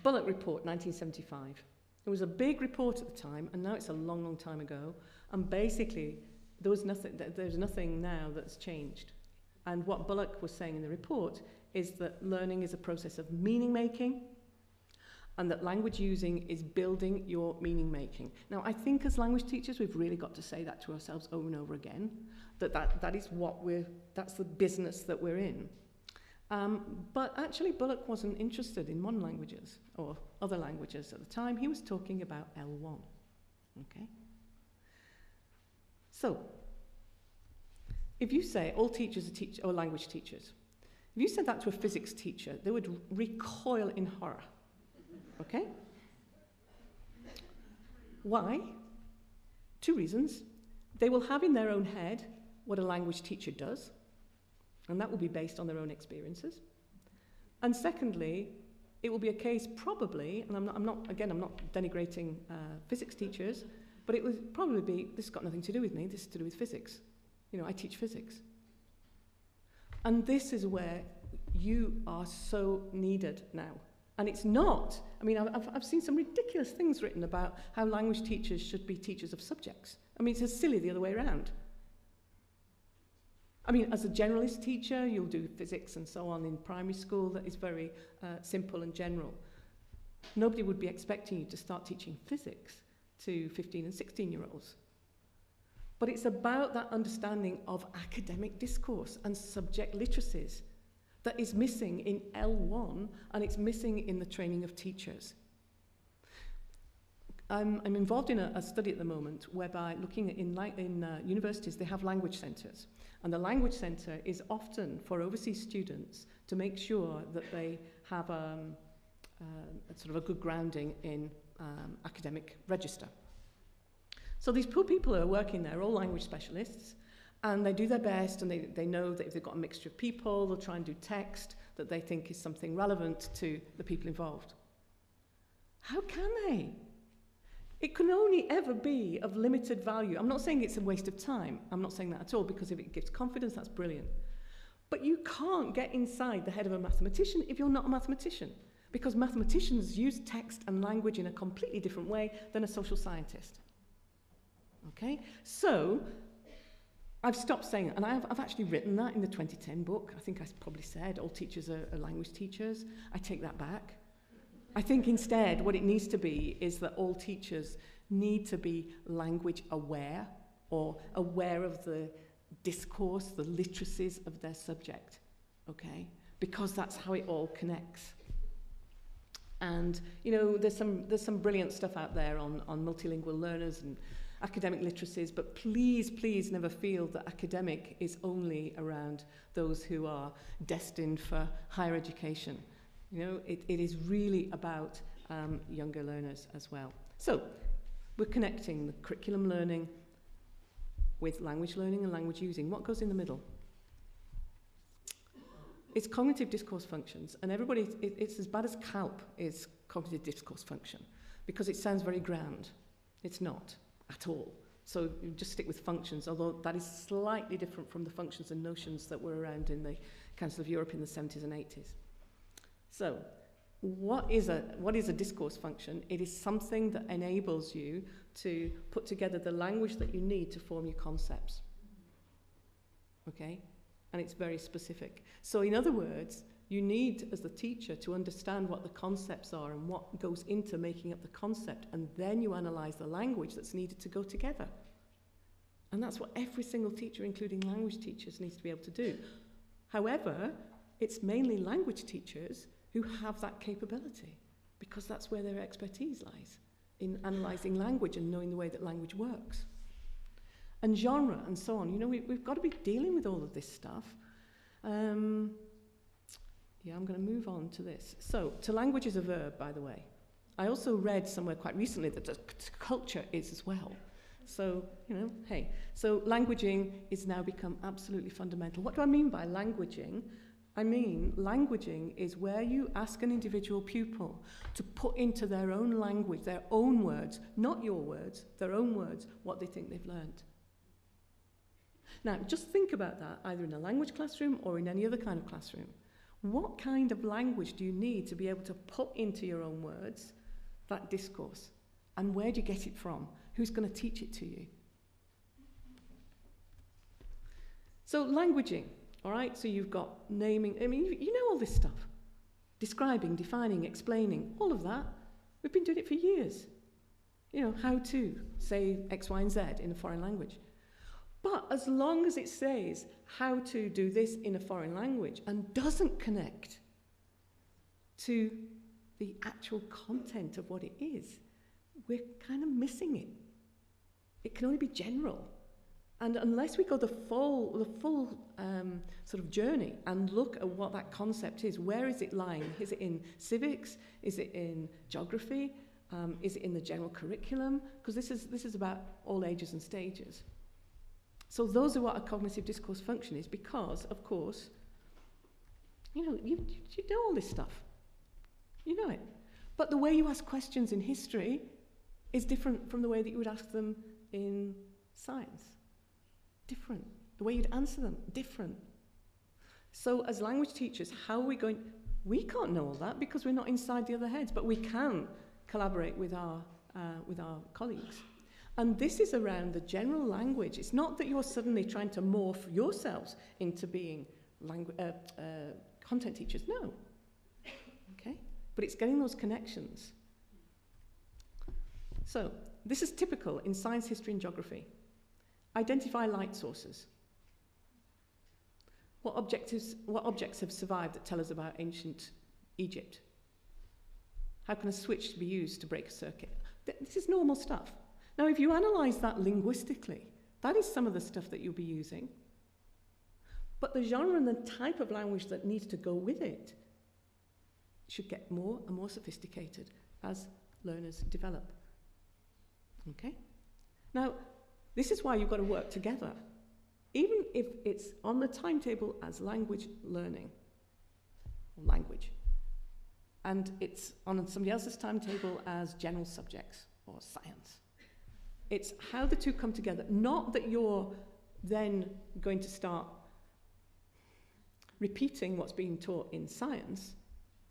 [SPEAKER 4] Bullock Report, 1975. It was a big report at the time, and now it's a long, long time ago. And basically, there's nothing now that's changed. And what Bullock was saying in the report is that learning is a process of meaning making, and that language using is building your meaning making. Now, I think as language teachers, we've really got to say that to ourselves over and over again, that is what that's the business that we're in. But actually, Bullock wasn't interested in modern languages or other languages at the time. He was talking about L1, okay? So, if you say all teachers are language teachers, if you said that to a physics teacher, they would recoil in horror, okay? Why? Two reasons. They will have in their own head what a language teacher does, and that will be based on their own experiences. And secondly, it will be a case probably, and I'm not denigrating physics teachers, but it would probably be, this has got nothing to do with me, this is to do with physics. You know, I teach physics. And this is where you are so needed now. And it's not, I mean, I've seen some ridiculous things written about how language teachers should be teachers of subjects. I mean, it's as silly the other way around. I mean, as a generalist teacher, you'll do physics and so on in primary school. That is very simple and general. Nobody would be expecting you to start teaching physics to 15 and 16-year-olds. But it's about that understanding of academic discourse and subject literacies that is missing in L1, and it's missing in the training of teachers. I'm involved in a study at the moment whereby looking at in universities, they have language centres. And the language centre is often for overseas students to make sure that they have a sort of a good grounding in academic register. So these poor people who are working there are all language specialists, and they do their best, and they know that if they've got a mixture of people, they'll try and do text that they think is something relevant to the people involved. How can they? It can only ever be of limited value. I'm not saying it's a waste of time. I'm not saying that at all, because if it gives confidence, that's brilliant. But you can't get inside the head of a mathematician if you're not a mathematician, because mathematicians use text and language in a completely different way than a social scientist. Okay? So, I've stopped saying it, and I've actually written that in the 2010 book. I think I probably said all teachers are language teachers. I take that back. I think instead what it needs to be is that all teachers need to be language aware, or aware of the discourse, the literacies of their subject, okay? Because that's how it all connects. And, you know, there's some brilliant stuff out there on multilingual learners and academic literacies, but please, please never feel that academic is only around those who are destined for higher education. You know, it is really about younger learners as well. So, we're connecting the curriculum learning with language learning and language using. What goes in the middle? It's cognitive discourse functions, and everybody, it's as bad as CALP is cognitive discourse function, because it sounds very grand. It's not at all. So you just stick with functions, although that is slightly different from the functions and notions that were around in the Council of Europe in the 70s and 80s. So what is a discourse function? It is something that enables you to put together the language that you need to form your concepts. Okay? And it's very specific. So in other words, you need, as the teacher, to understand what the concepts are and what goes into making up the concept, and then you analyse the language that's needed to go together. And that's what every single teacher, including language teachers, needs to be able to do. However, it's mainly language teachers who have that capability, because that's where their expertise lies, in analysing language and knowing the way that language works. And genre and so on. You know, we've got to be dealing with all of this stuff. Yeah, I'm going to move on to this. So, to language is a verb, by the way. I also read somewhere quite recently that culture is as well. So, you know, hey. So, languaging is now become absolutely fundamental. What do I mean by languaging? I mean, languaging is where you ask an individual pupil to put into their own language, their own words, not your words, their own words, what they think they've learned. Now, just think about that, either in a language classroom or in any other kind of classroom. What kind of language do you need to be able to put into your own words that discourse? And where do you get it from? Who's going to teach it to you? So, languaging, all right? So you've got naming. I mean, you know all this stuff. Describing, defining, explaining, all of that. We've been doing it for years. You know, how to say X, Y, and Z in a foreign language. But as long as it says how to do this in a foreign language and doesn't connect to the actual content of what it is, we're kind of missing it. It can only be general. And unless we go the full sort of journey and look at what that concept is, where is it lying? Is it in civics? Is it in geography? Is it in the general curriculum? Because this is about all ages and stages. So those are what a cognitive discourse function is, because, of course, you know all this stuff. You know it. But the way you ask questions in history is different from the way that you would ask them in science. Different. The way you'd answer them, different. So as language teachers, how are we going? We can't know all that because we're not inside the other heads, but we can collaborate with our colleagues. And this is around the general language. It's not that you're suddenly trying to morph yourselves into being content teachers. No. Okay? But it's getting those connections. So, this is typical in science, history, and geography. Identify light sources. What objects have survived that tell us about ancient Egypt? How can a switch be used to break a circuit? This is normal stuff. Now, if you analyse that linguistically, that is some of the stuff that you'll be using. But the genre and the type of language that needs to go with it should get more and more sophisticated as learners develop. Okay? Now, this is why you've got to work together. Even if it's on the timetable as language learning, or language, and it's on somebody else's timetable as general subjects or science. It's how the two come together. Not that you're then going to start repeating what's being taught in science,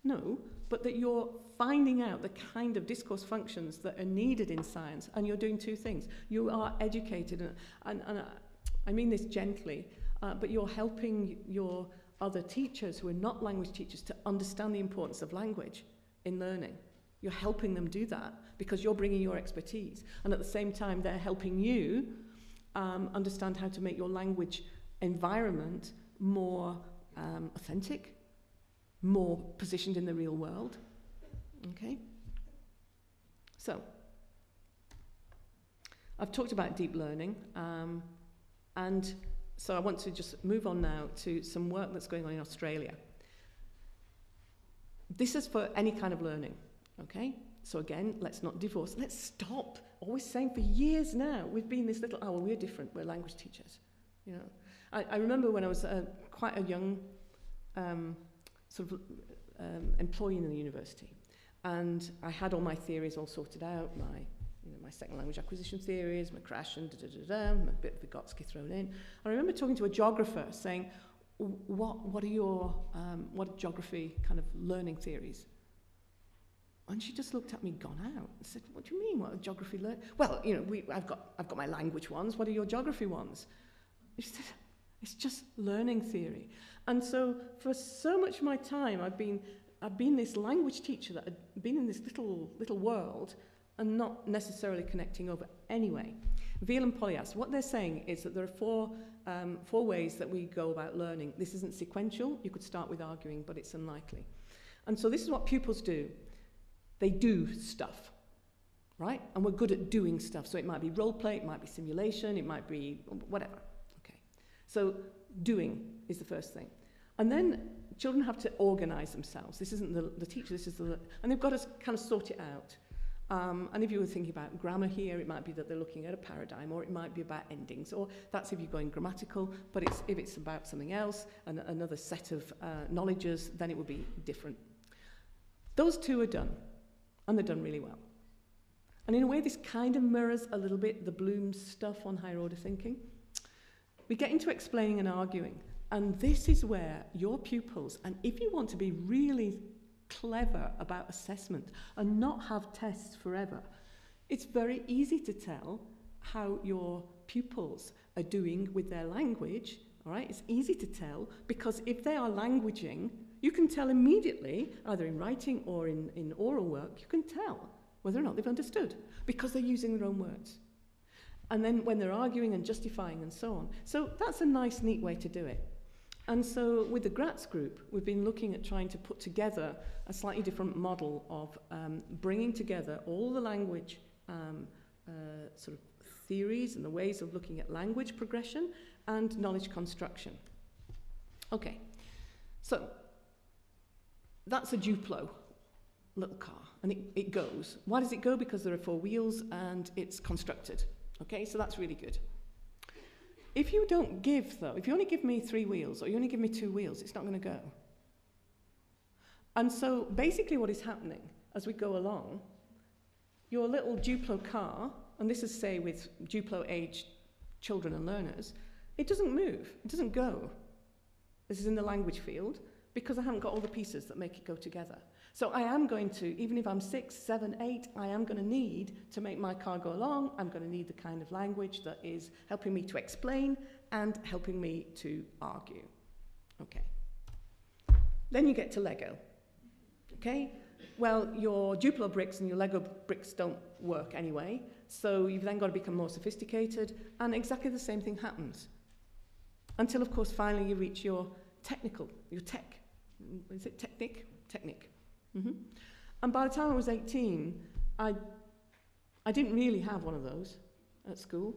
[SPEAKER 4] no, but that you're finding out the kind of discourse functions that are needed in science, and you're doing two things. You are educated, and I mean this gently, but you're helping your other teachers who are not language teachers to understand the importance of language in learning. You're helping them do that because you're bringing your expertise. And at the same time, they're helping you understand how to make your language environment more authentic, more positioned in the real world. Okay? So, I've talked about deep learning, and so I want to just move on now to some work that's going on in Australia. This is for any kind of learning, okay? So again, let's not divorce. Let's stop always saying for years now, we've been this little, oh, well, we're different, we're language teachers. You know, I remember when I was quite a young employee in the university, and I had all my theories all sorted out, my second language acquisition theories, my crash and a bit of Vygotsky thrown in. I remember talking to a geographer saying, what are your geography kind of learning theories? And she just looked at me, gone out, and said, what do you mean, what are geography learning? Well, you know, I've got my language ones, what are your geography ones? She said, it's just learning theory. And so for so much of my time, I've been this language teacher that had been in this little world and not necessarily connecting over anyway. Veal and Polyas, what they're saying is that there are four ways that we go about learning. This isn't sequential. You could start with arguing, but it's unlikely. And so this is what pupils do. They do stuff, right? And we're good at doing stuff. So it might be role play, it might be simulation, it might be whatever. Okay. So doing is the first thing. And then children have to organize themselves. This isn't the teacher, this is and they've got to kind of sort it out. And if you were thinking about grammar here, it might be that they're looking at a paradigm, or it might be about endings, or that's if you're going grammatical, but if it's about something else, and another set of knowledges, then it would be different. Those two are done, and they're done really well. And in a way, this kind of mirrors a little bit the Bloom's stuff on higher order thinking. We get into explaining and arguing, and this is where your pupils, and if you want to be really clever about assessment and not have tests forever, it's very easy to tell how your pupils are doing with their language, all right? It's easy to tell because if they are languaging, you can tell immediately, either in writing or in oral work, you can tell whether or not they've understood because they're using their own words. And then when they're arguing and justifying and so on. So that's a nice, neat way to do it. And so with the Gratz group, we've been looking at trying to put together a slightly different model of bringing together all the language sort of theories and the ways of looking at language progression and knowledge construction. Okay, so that's a Duplo little car, and it goes. Why does it go? Because there are 4 wheels and it's constructed. Okay, so that's really good. If you don't give, though, if you only give me 3 wheels or you only give me 2 wheels, it's not going to go. And so basically what is happening as we go along, your little Duplo car, and this is, say, with Duplo-aged children and learners, it doesn't move, it doesn't go. This is in the language field, because I haven't got all the pieces that make it go together. So I am going to, even if I'm 6, 7, 8, I am going to need to make my car go along. I'm going to need the kind of language that is helping me to explain and helping me to argue. Okay. Then you get to Lego. Okay? Well, your Duplo bricks and your Lego bricks don't work anyway, so you've then got to become more sophisticated, and exactly the same thing happens. Until, of course, finally you reach your technical, your tech. Is it technic? Technic. Mm-hmm. And by the time I was 18, I didn't really have one of those at school.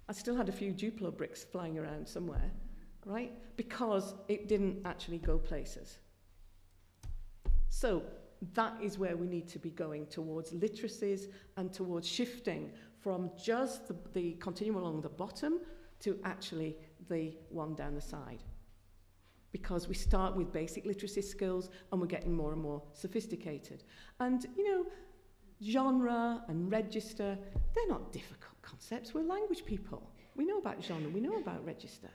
[SPEAKER 4] I still had a few Duplo bricks flying around somewhere, right? Because it didn't actually go places. So that is where we need to be going towards literacies and towards shifting from just the continuum along the bottom to actually the one down the side. Because we start with basic literacy skills and we're getting more and more sophisticated. And, you know, genre and register, they're not difficult concepts. We're language people. We know about genre, we know about register.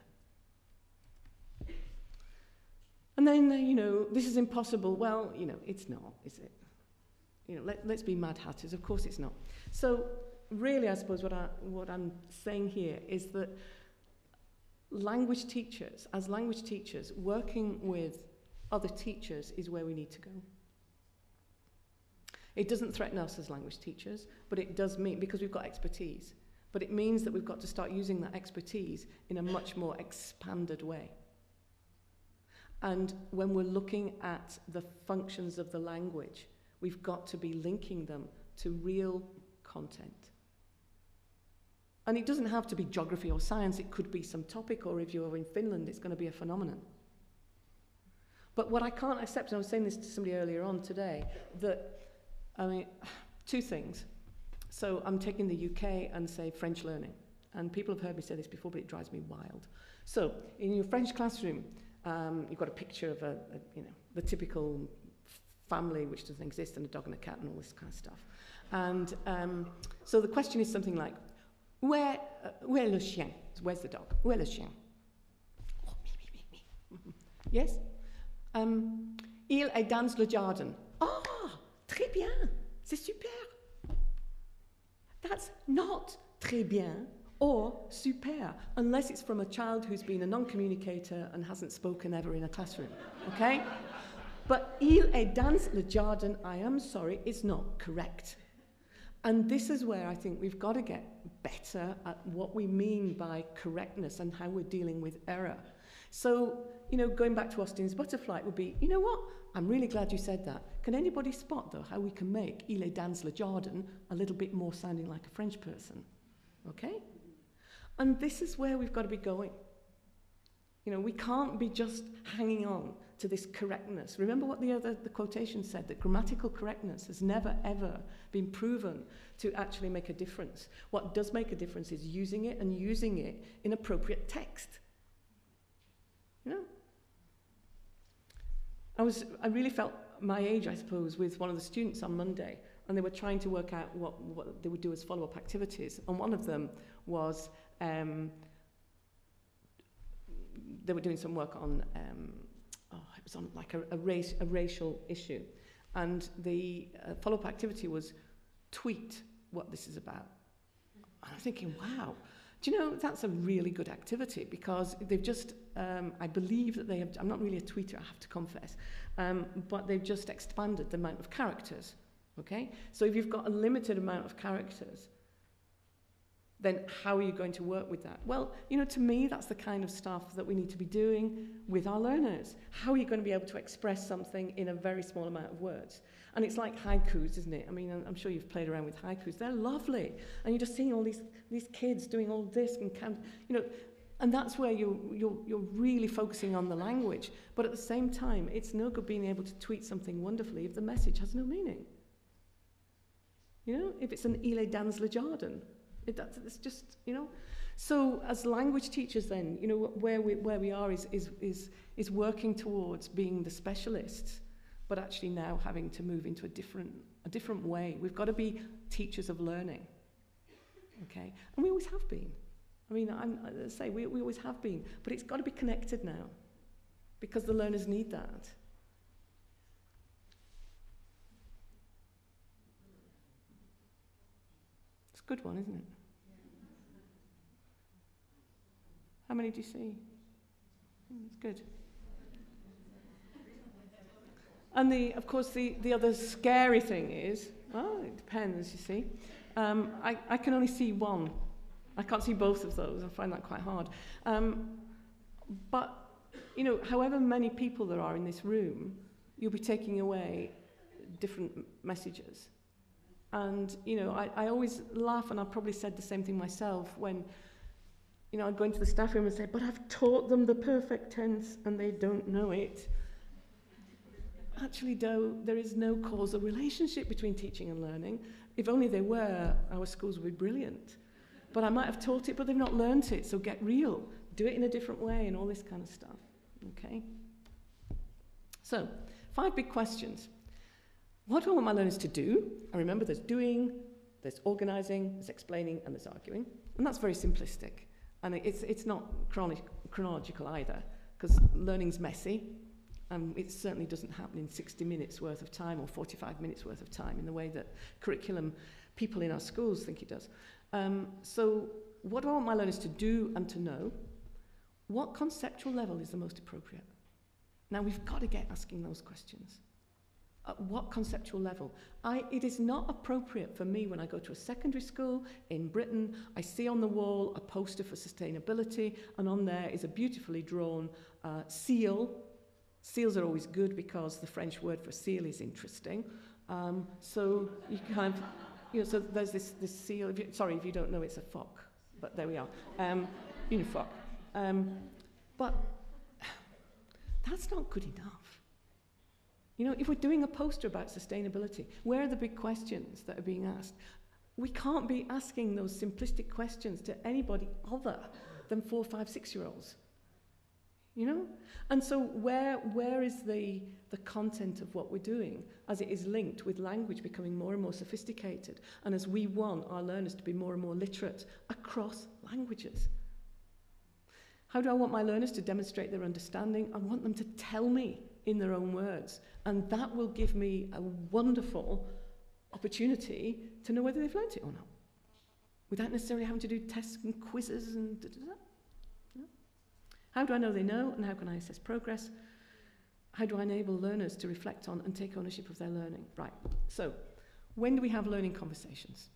[SPEAKER 4] And then, you know, this is impossible. Well, you know, it's not, is it? You know, let's be mad hatters. Of course it's not. So really, I suppose what I'm saying here is that language teachers, as language teachers, working with other teachers is where we need to go. It doesn't threaten us as language teachers, but it does mean, because we've got expertise, but it means that we've got to start using that expertise in a much more expanded way. And when we're looking at the functions of the language, we've got to be linking them to real content. And it doesn't have to be geography or science, it could be some topic, or if you're in Finland, it's going to be a phenomenon. But what I can't accept, and I was saying this to somebody earlier on today, that, I mean, two things. So I'm taking the UK and say French learning. And people have heard me say this before, but it drives me wild. So in your French classroom, you've got a picture of the typical family which doesn't exist, and a dog and a cat and all this kind of stuff. And so the question is something like, où est le chien? Where's the dog? Où est le chien? Oh, me. Yes? Il est dans le jardin. Oh, très bien. C'est super. That's not très bien or super, unless it's from a child who's been a non-communicator and hasn't spoken ever in a classroom, okay? But il est dans le jardin, I am sorry, is not correct. And this is where I think we've got to get better at what we mean by correctness and how we're dealing with error. So, going back to Austin's butterfly, it would be, you know what? I'm really glad you said that. Can anybody spot, though, how we can make il est dans le jardin a little bit more sounding like a French person? Okay? And this is where we've got to be going. We can't be just hanging on to this correctness. Remember what the quotation said, that grammatical correctness has never, ever been proven to actually make a difference. What does make a difference is using it, and using it in appropriate text. I really felt my age, I suppose, with one of the students on Monday, and they were trying to work out what they would do as follow-up activities. And one of them was, they were doing some work on, it was on like a racial issue. And the follow-up activity was tweet what this is about. And I'm thinking, wow, do you know, that's a really good activity, because they've just, I believe that they have, I'm not really a tweeter, I have to confess, but they've just expanded the amount of characters, okay? So if you've got a limited amount of characters, then how are you going to work with that? Well, to me, that's the kind of stuff that we need to be doing with our learners. How are you going to be able to express something in a very small amount of words? And it's like haikus, isn't it? I mean, I'm sure you've played around with haikus. They're lovely. And you're just seeing all these kids doing all this, and that's where you're really focusing on the language. But at the same time, it's no good being able to tweet something wonderfully if the message has no meaning. If it's an il est dans le jardin, it's just, So as language teachers then, where we are is working towards being the specialists, but actually now having to move into a different way. We've got to be teachers of learning, okay? And we always have been. I mean, I say we always have been, but it's got to be connected now, because the learners need that. It's a good one, isn't it? How many do you see? It's good. And of course, the other scary thing is, it depends, you see. I can only see one. I can't see both of those. I find that quite hard. But, however many people there are in this room, you'll be taking away different messages. And, I always laugh, and I've probably said the same thing myself, when I'd go into the staff room and say, but I've taught them the perfect tense and they don't know it. Actually, though, there is no causal relationship between teaching and learning. If only there were, our schools would be brilliant. But I might have taught it, but they've not learnt it, so get real. Do it in a different way and all this kind of stuff, okay? So, 5 big questions. What do I want my learners to do? And remember, there's doing, there's organising, there's explaining, and there's arguing. And that's very simplistic. And it's not chronological either, because learning's messy. It certainly doesn't happen in 60 minutes worth of time or 45 minutes worth of time in the way that curriculum people in our schools think it does. So what do I want my learners to do and to know? What conceptual level is the most appropriate? Now, we've got to get asking those questions. At what conceptual level? It is not appropriate for me when I go to a secondary school in Britain, I see on the wall a poster for sustainability, and on there is a beautifully drawn seal. Seals are always good because the French word for seal is interesting. So you kind of, so there's this seal. If you don't know, it's a fox, but there we are. Unifoc. But that's not good enough. If we're doing a poster about sustainability, where are the big questions that are being asked? We can't be asking those simplistic questions to anybody other than 4, 5, 6-year-olds. And so where is the content of what we're doing as it is linked with language becoming more and more sophisticated, and as we want our learners to be more and more literate across languages? How do I want my learners to demonstrate their understanding? I want them to tell me in their own words, and that will give me a wonderful opportunity to know whether they've learnt it or not, without necessarily having to do tests and quizzes and da-da-da. How do I know they know, and how can I assess progress? How do I enable learners to reflect on and take ownership of their learning? Right, so when do we have learning conversations?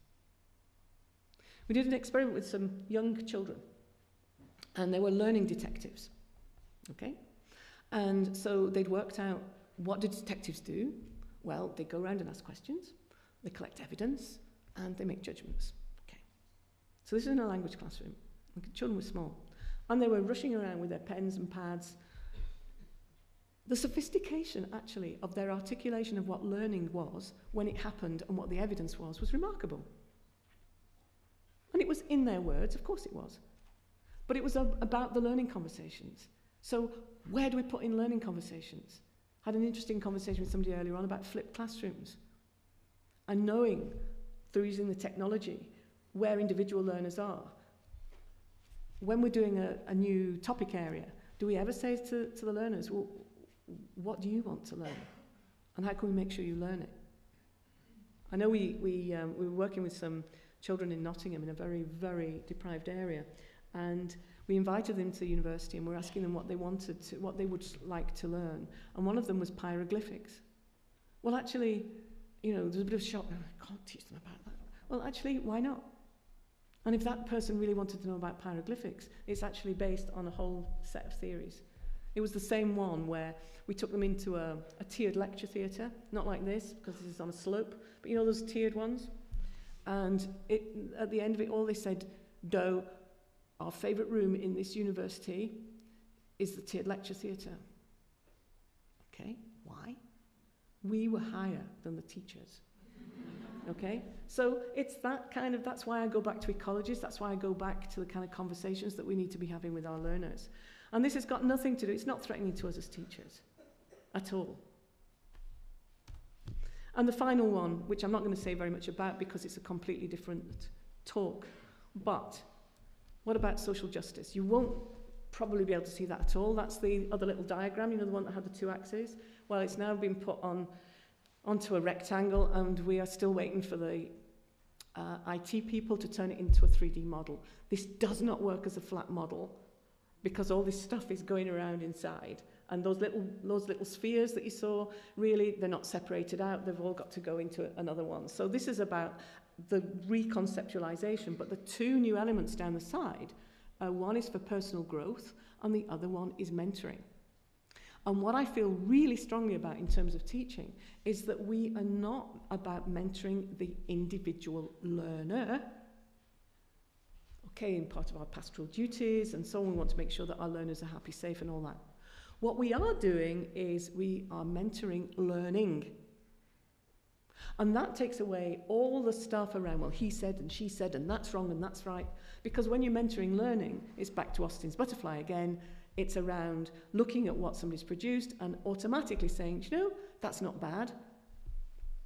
[SPEAKER 4] We did an experiment with some young children, and they were learning detectives, okay? And so they'd worked out, what do detectives do? Well, they go around and ask questions, they collect evidence, and they make judgments, okay? So this is in a language classroom. The children were small. And they were rushing around with their pens and pads. The sophistication, actually, of their articulation of what learning was when it happened and what the evidence was remarkable. And it was in their words, of course it was. But it was about the learning conversations. So where do we put in learning conversations? Had an interesting conversation with somebody earlier on about flipped classrooms. And knowing, through using the technology, where individual learners are. When we're doing a new topic area, do we ever say to the learners, well, what do you want to learn? And how can we make sure you learn it? I know we were working with some children in Nottingham in a very, very deprived area, and we invited them to the university and we're asking them what they would like to learn. And one of them was pyroglyphics. Well, actually, there's a bit of shock. I can't teach them about that. Well, actually, why not? And if that person really wanted to know about pyroglyphics, it's actually based on a whole set of theories. It was the same one where we took them into a tiered lecture theatre, not like this, because this is on a slope, but those tiered ones? And at the end of it all, they said, "Do, our favourite room in this university is the tiered lecture theatre." Okay, why? We were higher than the teachers. Okay, so it's that's why I go back to ecologists, that's why I go back to the kind of conversations that we need to be having with our learners. And this has got nothing to do, it's not threatening to us as teachers, at all. And the final one, which I'm not going to say very much about because it's a completely different talk, but what about social justice? You won't probably be able to see that at all. That's the other little diagram, the one that had the 2 axes. Well, it's now been put onto a rectangle, and we are still waiting for the IT people to turn it into a 3D model. This does not work as a flat model because all this stuff is going around inside, and those little spheres that you saw, really, they're not separated out. They've all got to go into another one. So this is about the reconceptualization, but the 2 new elements down the side, one is for personal growth, and the other one is mentoring. And what I feel really strongly about in terms of teaching is that we are not about mentoring the individual learner. Okay, in part of our pastoral duties and so on, we want to make sure that our learners are happy, safe and all that. What we are doing is we are mentoring learning. And that takes away all the stuff around, well, he said and she said and that's wrong and that's right. Because when you're mentoring learning, it's back to Austin's butterfly again. It's around looking at what somebody's produced and automatically saying, that's not bad.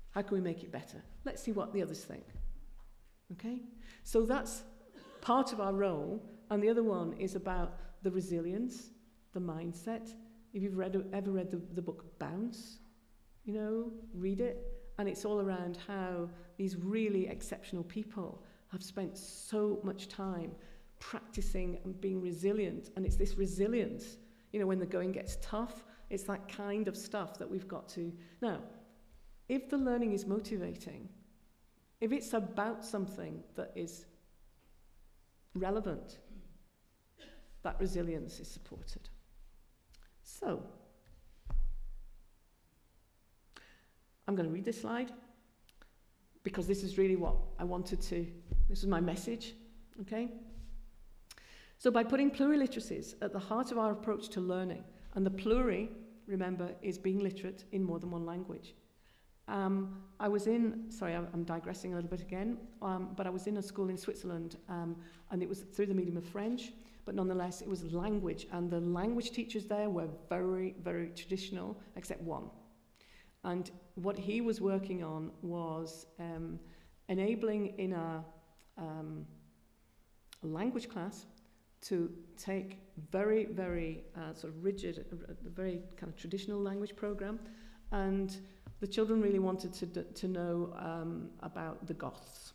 [SPEAKER 4] How can we make it better? Let's see what the others think. Okay? So that's part of our role. And the other one is about the resilience, the mindset. If you've ever read the book Bounce, read it. And it's all around how these really exceptional people have spent so much time practicing and being resilient. And it's this resilience, you know, when the going gets tough, it's that kind of stuff that we've got to. Now, if the learning is motivating, if it's about something that is relevant, that resilience is supported. So, I'm going to read this slide because this is really what I wanted to, this is my message, okay? So by putting pluriliteracies at the heart of our approach to learning, and the pluri, remember, is being literate in more than one language. I was in, sorry, I'm digressing a little bit again, but I was in a school in Switzerland, and it was through the medium of French, but nonetheless it was language, and the language teachers there were very, very traditional, except one. And what he was working on was enabling in a language class to take very, very sort of rigid, a very kind of traditional language program, and the children really wanted to know about the Goths.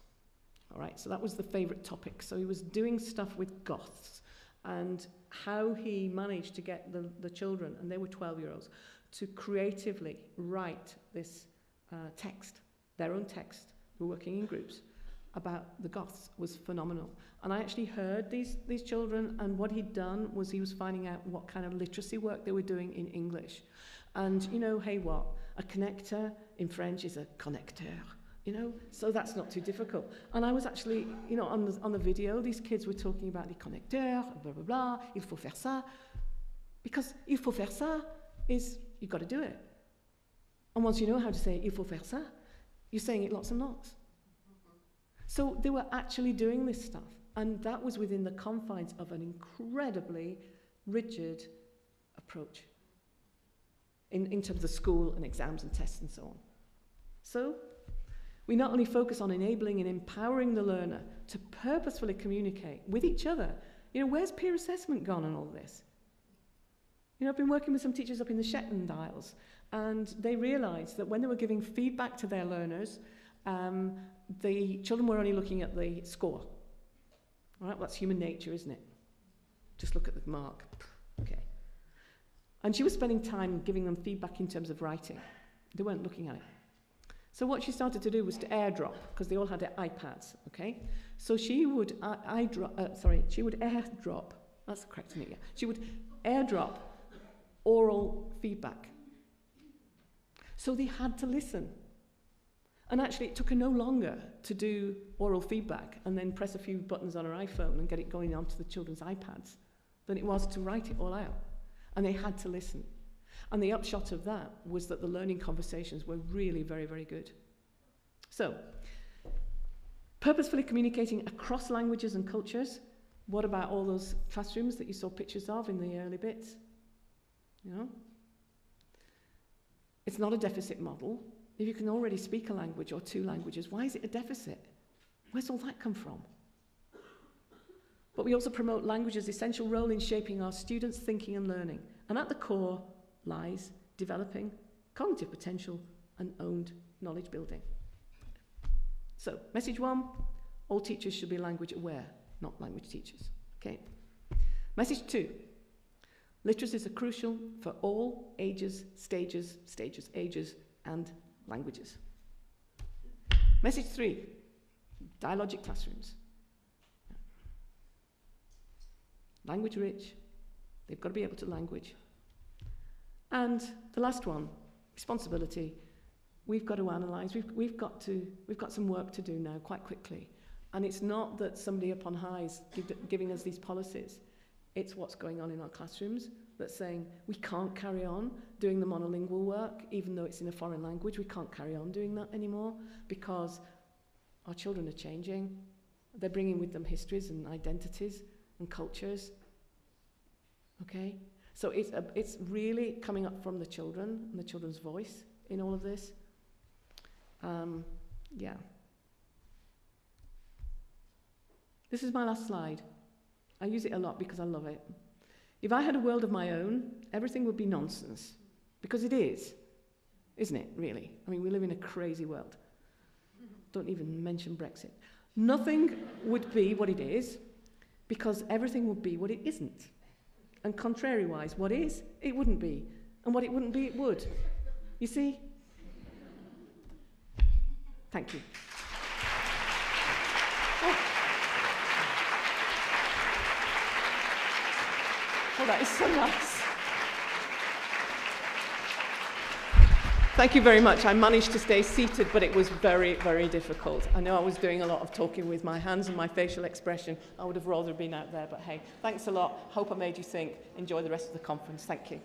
[SPEAKER 4] All right, so that was the favorite topic. So he was doing stuff with Goths and how he managed to get the children, and they were 12-year-olds, to creatively write this text, their own text, who were working in groups, about the Goths was phenomenal. And I actually heard these children, and what he'd done was he was finding out what kind of literacy work they were doing in English. And, you know, hey, what? A connector in French is a connecteur, you know? So that's not too difficult. And I was actually, you know, on the video, these kids were talking about les connecteurs, blah, blah, blah, il faut faire ça. Because il faut faire ça is, you've got to do it. And once you know how to say il faut faire ça, you're saying it lots and lots. So they were actually doing this stuff. And that was within the confines of an incredibly rigid approach in terms of the school and exams and tests and so on. So we not only focus on enabling and empowering the learner to purposefully communicate with each other. You know, where's peer assessment gone in all this? You know, I've been working with some teachers up in the Shetland Isles, and they realized that when they were giving feedback to their learners, the children were only looking at the score. All right, well, that's human nature, isn't it? Just look at the mark. Okay. And she was spending time giving them feedback in terms of writing. They weren't looking at it. So what she started to do was to airdrop, because they all had their iPads, okay? So she would she would airdrop, that's the correct thing, yeah. She would airdrop oral feedback. So they had to listen. And actually, it took her no longer to do oral feedback and then press a few buttons on her iPhone and get it going onto the children's iPads than it was to write it all out. And they had to listen. And the upshot of that was that the learning conversations were really very, very good. So, purposefully communicating across languages and cultures. What about all those classrooms that you saw pictures of in the early bits? You know? It's not a deficit model. If you can already speak a language or two languages, why is it a deficit? Where's all that come from? But we also promote language's essential role in shaping our students' thinking and learning. And at the core lies developing cognitive potential and owned knowledge building. So, message one, all teachers should be language aware, not language teachers. Okay. Message two, literacies are crucial for all ages, stages, ages, and languages. Message three, dialogic classrooms. Language rich, they've got to be able to language. And the last one, responsibility. We've got to analyse, we've got some work to do now quite quickly. And it's not that somebody up on high is giving us these policies. It's what's going on in our classrooms that's saying we can't carry on doing the monolingual work, even though it's in a foreign language. We can't carry on doing that anymore because our children are changing. They're bringing with them histories and identities and cultures. Okay? So it's really coming up from the children and the children's voice in all of this. Yeah. This is my last slide. I use it a lot because I love it. If I had a world of my own, everything would be nonsense. Because it is, isn't it, really? I mean, we live in a crazy world. Don't even mention Brexit. Nothing would be what it is because everything would be what it isn't. And contrary-wise, what is, it wouldn't be. And what it wouldn't be, it would. You see? Thank you. Oh, that is so nice. Thank you very much. I managed to stay seated, but it was very, very difficult. I know I was doing a lot of talking with my hands and my facial expression. I would have rather been out there, but hey, thanks a lot. Hope I made you think. Enjoy the rest of the conference. Thank you.